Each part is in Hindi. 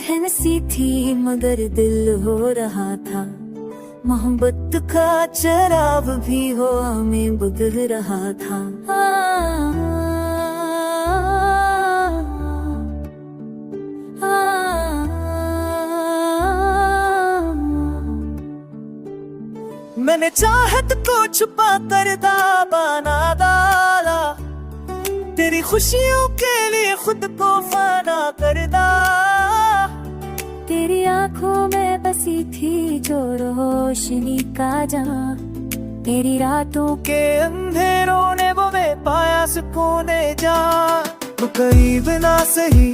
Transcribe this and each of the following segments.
बहन सी थी मगर दिल हो रहा था, मोहब्बत का चराग भी हो हमें बुझ रहा था। मैंने चाहत को छुपा कर दाबाना डाला, तेरी खुशियों के लिए खुद को फाना कर दा। तेरी आंखों में बसी थी जो रोशनी का जहां, तेरी रातों के अंधेरों ने वो में पाया सुकून जा। वो करीब ना सही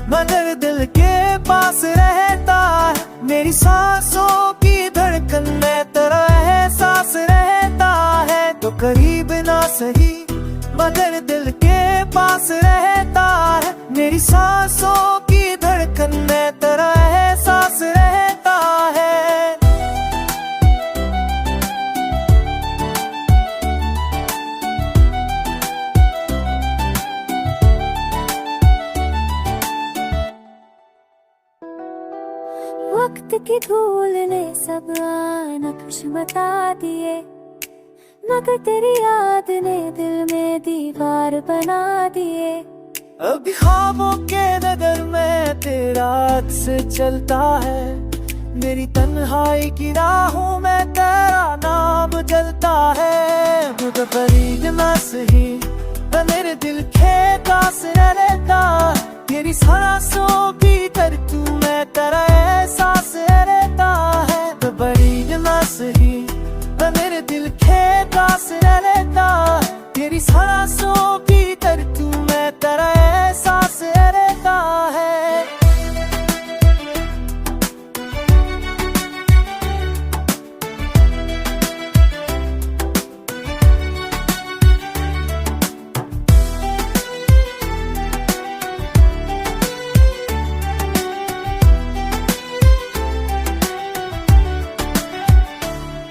मगर दिल के पास रहता है, मेरी सांसों की धड़कन में तेरा एहसास रहता है। तो करीब ना सही मगर दिल के पास रहता है, मेरी सांसों की धड़कन में तेरा एहसास रहता है। वक्त की धूल ने सब नक्श बता दिए, मगर तेरी याद ने दिल में दीवार बना दिए। अभी ख्वाबों के नगर में तेरा अक्स चलता है, मेरी तन्हाई की राहों में तेरा नाम जलता है। मगर करीब ना सही मेरे दिल के पास रहता, मेरी सांसों की धड़कन में तेरा एहसास रहता है। तो करीब ना सही मेरे दिल के पास रहता, तेरी सांसों की धड़कन में तेरा एहसास रहता है।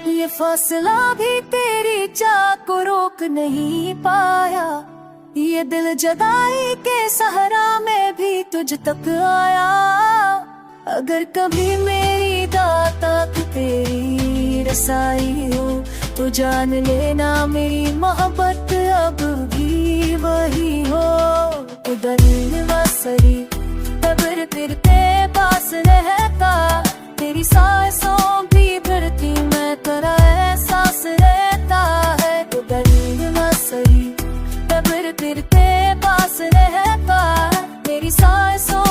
ये फासला भी तेरी चाह को रोक नहीं पाया, ये दिल जदाई के सहारा में भी तुझ तक आया। अगर कभी मेरी दाता तेरी रसाई हो तो जान लेना मेरी मोहब्बत अब भी वही हो। उधर सही कब्र तेरे पास रहता, तेरी सांसों भी भरती मैं तेरा एहसास रहता है। तो दर्द न सही कब्र तेरे पास रहता, मेरी सांसों